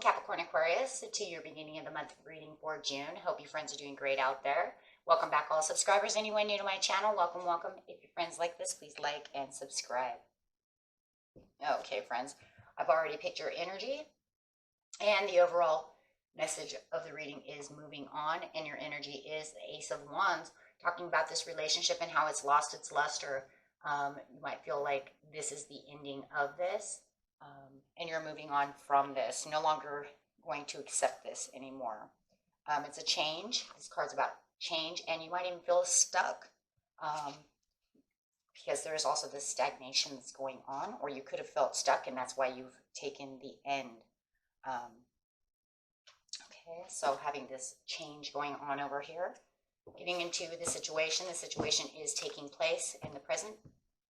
Capricorn Aquarius, to your beginning of the month reading for June. Hope you friends are doing great out there. Welcome back, all subscribers. Anyone new to my channel, welcome, welcome. If your friends like this, please like and subscribe. Okay, friends, I've already picked your energy, and the overall message of the reading is moving on, and your energy is the Ace of Wands, talking about this relationship and how it's lost its luster. You might feel like this is the ending of this. And you're moving on from this, no longer going to accept this anymore. It's a change. This card's about change, and you might even feel stuck because there's also this stagnation that's going on, or you could have felt stuck, and that's why you've taken the end. Okay, so having this change going on over here, getting into the situation is taking place in the present,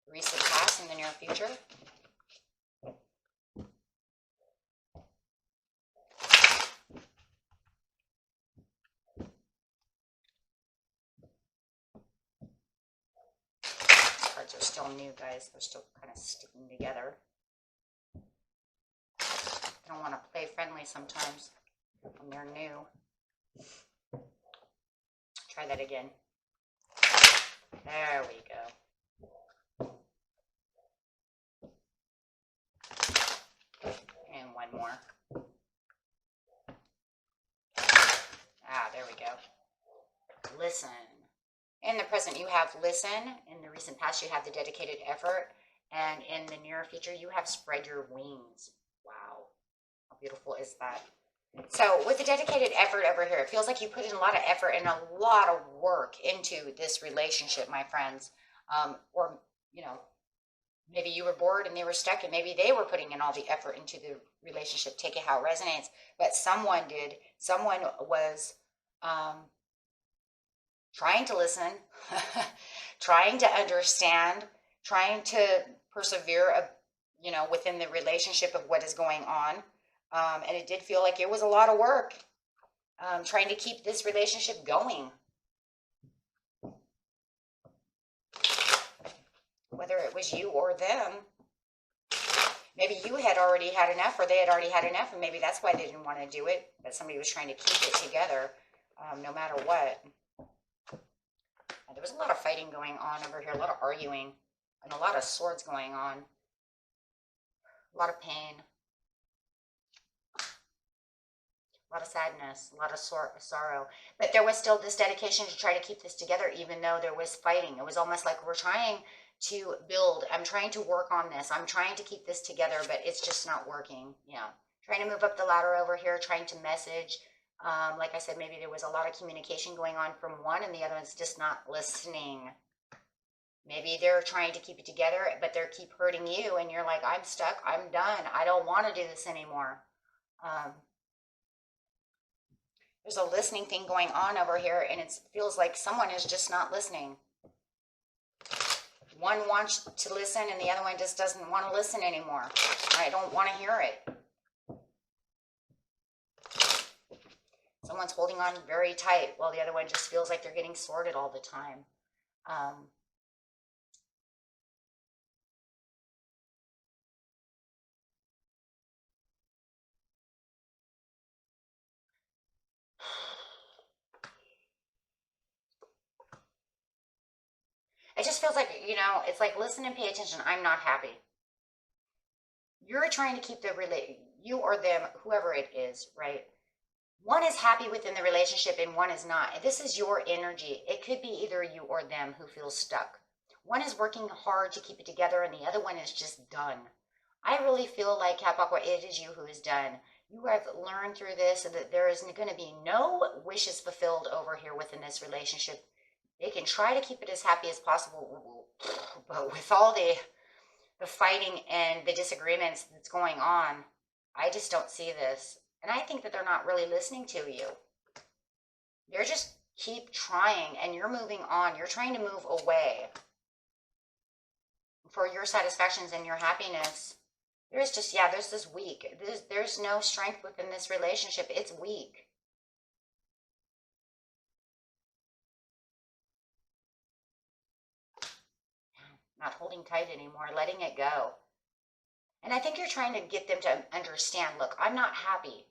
recent past, and the near future. Cards are still new, guys. They're still kind of sticking together. I don't want to play friendly sometimes when they're new. Try that again. There we go. And one more. There we go. Listen. In the present, you have listen. In the recent past, you have the dedicated effort. And in the near future, you have spread your wings. Wow. How beautiful is that? So with the dedicated effort over here, it feels like you put in a lot of effort and a lot of work into this relationship, my friends. Or, you know, maybe you were bored and they were stuck, and maybe they were putting in all the effort into the relationship. Take it how it resonates. But someone did. Someone was trying to listen, trying to understand, trying to persevere, within the relationship of what is going on. And it did feel like it was a lot of work, trying to keep this relationship going. Whether it was you or them, maybe you had already had enough, or they had already had enough, and maybe that's why they didn't want to do it, but somebody was trying to keep it together, no matter what. There was a lot of fighting going on over here, a lot of arguing, and a lot of swords going on. A lot of pain. A lot of sadness, a lot of sorrow. But there was still this dedication to try to keep this together, even though there was fighting. It was almost like we're trying to build. I'm trying to work on this. I'm trying to keep this together, but it's just not working. Trying to move up the ladder over here, trying to message. Like I said, maybe there was a lot of communication going on from one, and the other one's just not listening. Maybe they're trying to keep it together, but they keep hurting you, and you're like, I'm stuck. I'm done. I don't want to do this anymore. There's a listening thing going on over here, and it feels like someone is just not listening. One wants to listen, and the other one just doesn't want to listen anymore. I don't want to hear it. Someone's holding on very tight, while the other one just feels like they're getting sordid all the time. It just feels like, it's like, listen and pay attention. I'm not happy. You're trying to keep you or them, whoever it is, right? One is happy within the relationship and one is not. And this is your energy. It could be either you or them who feels stuck. One is working hard to keep it together, and the other one is just done. I really feel like, Capricorn, it is you who is done. You have learned through this that there is going to be no wishes fulfilled over here within this relationship. They can try to keep it as happy as possible, but with all the fighting and the disagreements that's going on, I just don't see this. And I think that they're not really listening to you. They're just keep trying, and you're moving on. You're trying to move away for your satisfactions and your happiness. There's this weak. There's no strength within this relationship. It's weak. Not holding tight anymore, letting it go. And I think you're trying to get them to understand, look, I'm not happy.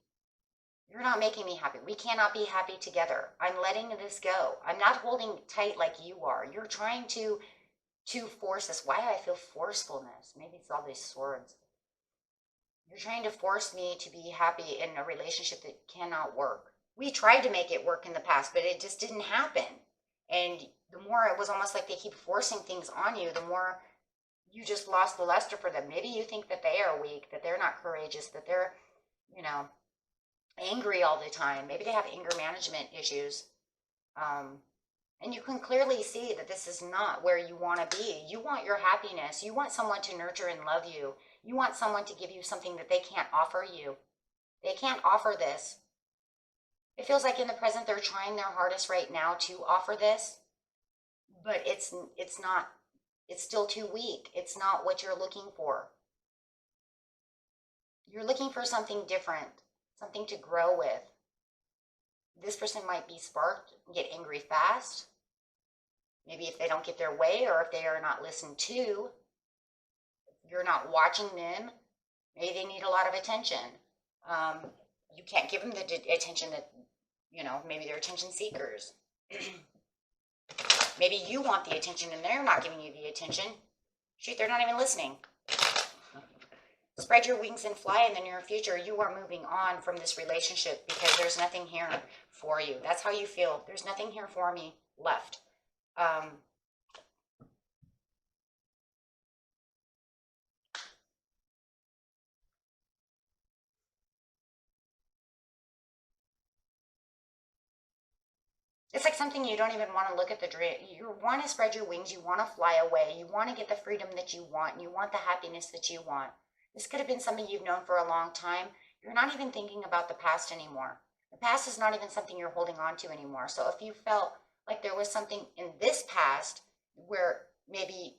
You're not making me happy. We cannot be happy together. I'm letting this go. I'm not holding tight like you are. You're trying to force this. Why do I feel forcefulness? Maybe it's all these swords. You're trying to force me to be happy in a relationship that cannot work. We tried to make it work in the past, but it just didn't happen. And the more it was almost like they keep forcing things on you, the more you just lost the luster for them. Maybe you think that they are weak, that they're not courageous, that they're, you know, angry all the time. Maybe they have anger management issues. And you can clearly see that this is not where you want to be. You want your happiness. You want someone to nurture and love you. You want someone to give you something that they can't offer you. They can't offer this. It feels like in the present they're trying their hardest right now to offer this, but it's not. It's still too weak. It's not what you're looking for. You're looking for something different, something to grow with. This person might be sparked, get angry fast. Maybe if they don't get their way, or if they are not listened to, you're not watching them. Maybe they need a lot of attention. You can't give them the attention that, maybe they're attention seekers. Maybe you want the attention and they're not giving you the attention. Shoot, they're not even listening. Spread your wings and fly in the near future. You are moving on from this relationship because there's nothing here for you. That's how you feel. There's nothing here for me left. It's like something you don't even want to look at the dream. You want to spread your wings. You want to fly away. You want to get the freedom that you want. And you want the happiness that you want. This could have been something you've known for a long time. You're not even thinking about the past anymore. The past is not even something you're holding on to anymore. So if you felt like there was something in this past where maybe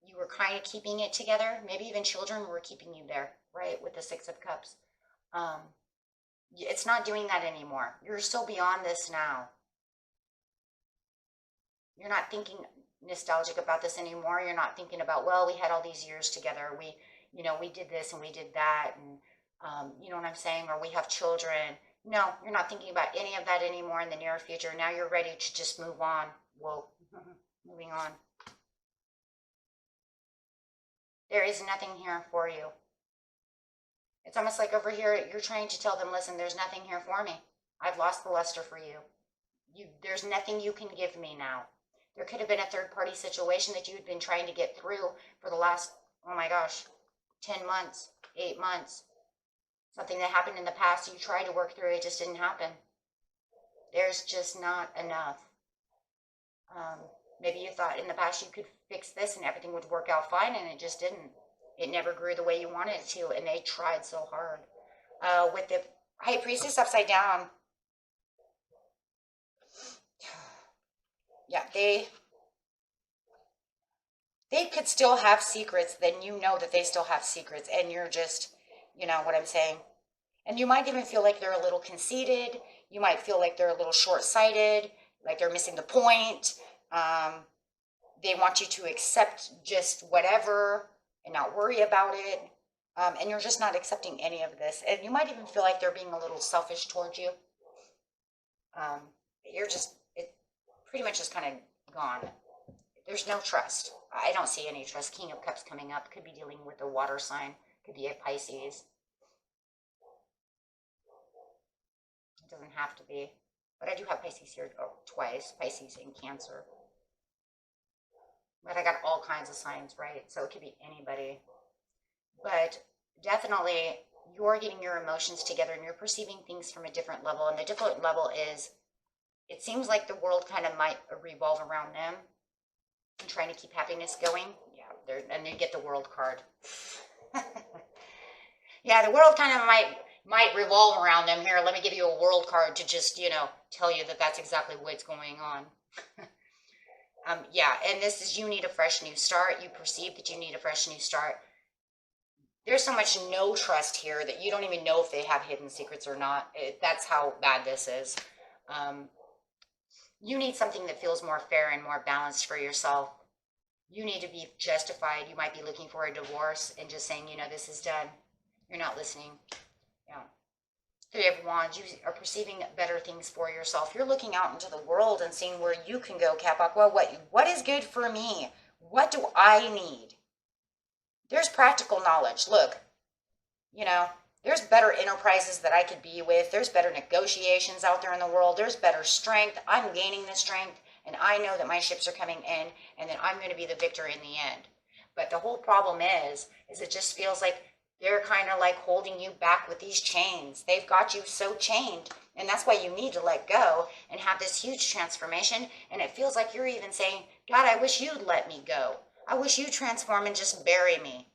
you were kind of keeping it together, maybe even children were keeping you there, right, with the Six of Cups. It's not doing that anymore. You're so beyond this now. You're not thinking nostalgic about this anymore. You're not thinking about, well, we had all these years together. We did this and we did that. And you know what I'm saying? Or we have children. No, you're not thinking about any of that anymore in the near future. Now you're ready to just move on. Whoa, moving on. There is nothing here for you. It's almost like over here, you're trying to tell them, listen, there's nothing here for me. I've lost the luster for you. There's nothing you can give me now. There could have been a third-party situation that you'd been trying to get through for the last, 10 months, 8 months. Something that happened in the past, you tried to work through, it just didn't happen. There's just not enough. Maybe you thought in the past you could fix this and everything would work out fine, and it just didn't. It never grew the way you wanted it to, and they tried so hard. With the High Priestess upside down, yeah, they could still have secrets. Then you know that they still have secrets, and you're just, you know what I'm saying? And you might even feel like they're a little conceited. You might feel like they're a little short-sighted, like they're missing the point. They want you to accept just whatever and not worry about it. And you're just not accepting any of this. And you might even feel like they're being a little selfish towards you. It pretty much is kind of gone. There's no trust. I don't see any trust. King of Cups coming up. Could be dealing with a water sign. Could be a Pisces. It doesn't have to be. But I do have Pisces here twice. Pisces and Cancer. But I got all kinds of signs, right? So it could be anybody. But definitely, you're getting your emotions together and you're perceiving things from a different level. And the different level is, it seems like the world kind of might revolve around them and trying to keep happiness going. Yeah, and they get the World card. Yeah, the world kind of might revolve around them. Here, let me give you a World card to just, tell you that that's exactly what's going on. Yeah, and this is, you need a fresh new start. You perceive that you need a fresh new start. There's so much no trust here that you don't even know if they have hidden secrets or not. That's how bad this is. You need something that feels more fair and more balanced for yourself. You need to be justified. You might be looking for a divorce and just saying, this is done. You're not listening. Yeah. Three of Wands, you are perceiving better things for yourself. You're looking out into the world and seeing where you can go, Cap Aqua. What is good for me? What do I need? There's practical knowledge. Look, you know, there's better enterprises that I could be with. There's better negotiations out there in the world. There's better strength. I'm gaining the strength, and I know that my ships are coming in, and that I'm going to be the victor in the end. But the whole problem is it just feels like they're kind of like holding you back with these chains. They've got you so chained, and that's why you need to let go and have this huge transformation. And it feels like you're even saying, God, I wish you'd let me go. I wish you'd transform and just bury me.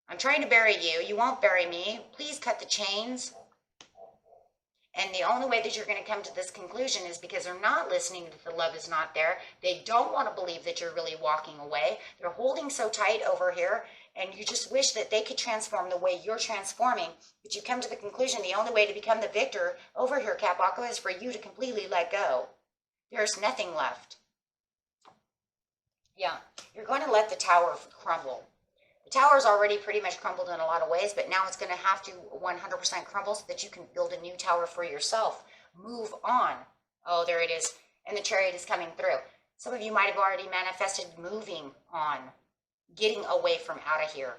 I'm trying to bury you. You won't bury me. Please cut the chains. And the only way that you're going to come to this conclusion is because they're not listening that the love is not there. They don't want to believe that you're really walking away. They're holding so tight over here, and you just wish that they could transform the way you're transforming. But you come to the conclusion the only way to become the victor over here, Cap Aqua, is for you to completely let go. There's nothing left. Yeah, you're going to let the tower crumble. The tower's already pretty much crumbled in a lot of ways, but now it's going to have to 100% crumble so that you can build a new tower for yourself. Move on. Oh, there it is. And the Chariot is coming through. Some of you might have already manifested moving on, getting away from out of here.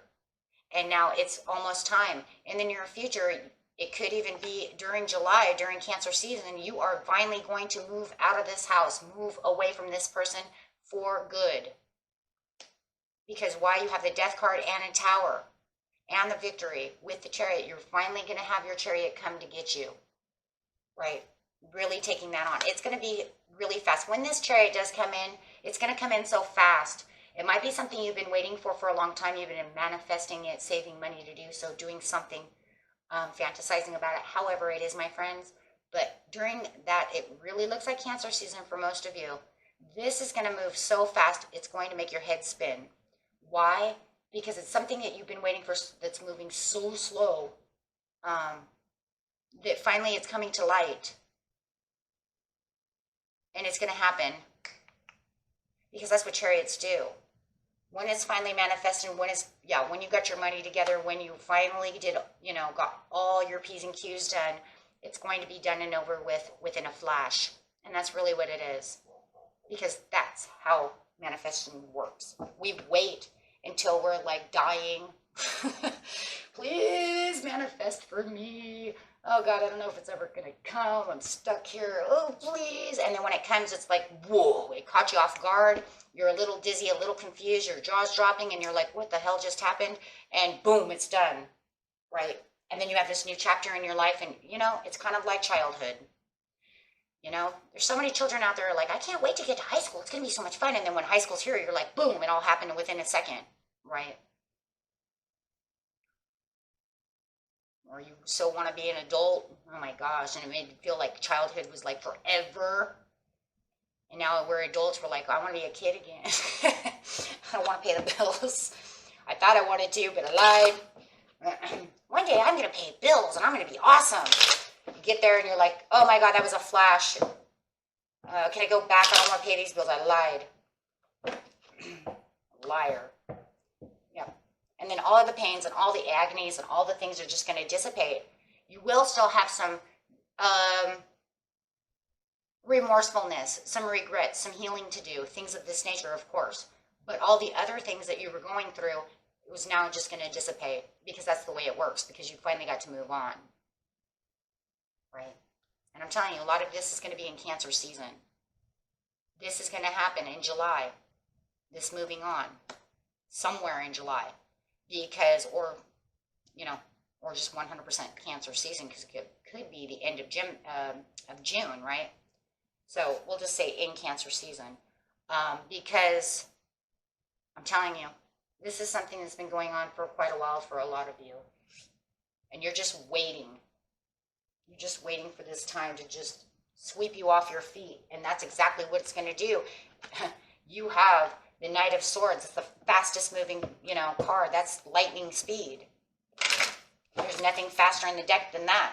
And now it's almost time. In the near future, it could even be during July, during Cancer season, you are finally going to move out of this house, move away from this person for good. Because why? You have the Death card and a Tower and the Victory with the Chariot. You're finally going to have your Chariot come to get you, right? Really taking that on. It's going to be really fast. When this Chariot does come in, it's going to come in so fast. It might be something you've been waiting for a long time. You've been manifesting it, saving money to do so, doing something, fantasizing about it. However it is, my friends. But during that, it really looks like Cancer season for most of you. This is going to move so fast, it's going to make your head spin. Why? Because it's something that you've been waiting for that's moving so slow that finally it's coming to light. And it's going to happen because that's what Chariots do. When it's finally manifested, when you got your money together, when you finally got all your P's and Q's done, it's going to be done and over with within a flash. And that's really what it is. Because that's how manifestation works. We wait until we're like dying. Please manifest for me. Oh God, I don't know if it's ever gonna come. I'm stuck here. Oh, please. And then when it comes, it's like, whoa, it caught you off guard. You're a little dizzy, a little confused, your jaw's dropping, and you're like, what the hell just happened? And boom, it's done, right? And then you have this new chapter in your life, and it's kind of like childhood. There's so many children out there like, I can't wait to get to high school. It's going to be so much fun. And then when high school's here, you're like, boom, it all happened within a second, right? Or you so want to be an adult. Oh my gosh. And it made me feel like childhood was like forever. And now we're adults. We're like, I want to be a kid again. I don't want to pay the bills. I thought I wanted to, but I lied. One day I'm going to pay bills and I'm going to be awesome. You get there and you're like, oh my God, that was a flash. Can I go back? I don't want to pay these bills. I lied. Liar. Yeah. And then all of the pains and all the agonies and all the things are just going to dissipate. You will still have some remorsefulness, some regret, some healing to do, things of this nature, of course. But all the other things that you were going through, it was now just going to dissipate because that's the way it works, because you finally got to move on. Right? And I'm telling you, a lot of this is going to be in Cancer season. This is going to happen in July. This moving on. Somewhere in July. Because, or just 100% Cancer season, because it could be the end of June, right? So we'll just say in Cancer season. Because I'm telling you, this is something that's been going on for quite a while for a lot of you. And you're just waiting. You're just waiting for this time to just sweep you off your feet. And that's exactly what it's going to do. You have the Knight of Swords. It's the fastest moving, card. That's lightning speed. There's nothing faster in the deck than that.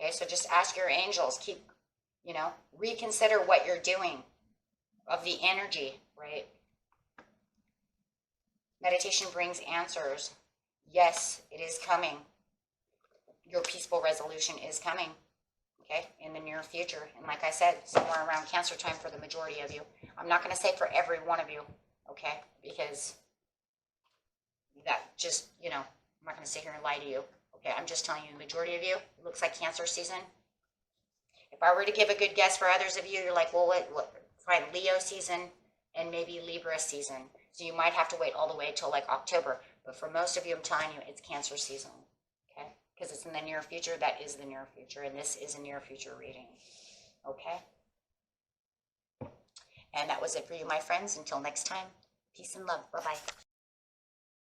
Okay, so just ask your angels. Keep You know, reconsider what you're doing of the energy, right? Meditation brings answers. Yes, it is coming. Your peaceful resolution is coming, okay, in the near future. And like I said, somewhere around Cancer time for the majority of you. I'm not going to say for every one of you, okay, because that just, you know, I'm not going to sit here and lie to you. Okay, I'm just telling you, the majority of you, it looks like Cancer season. If I were to give a good guess for others of you, you're like, well, what? Fine, Leo season and maybe Libra season. So you might have to wait all the way till like October. But for most of you, I'm telling you, it's Cancer season. Okay? Because it's in the near future. That is the near future. And this is a near future reading. Okay? And that was it for you, my friends. Until next time, peace and love. Bye-bye.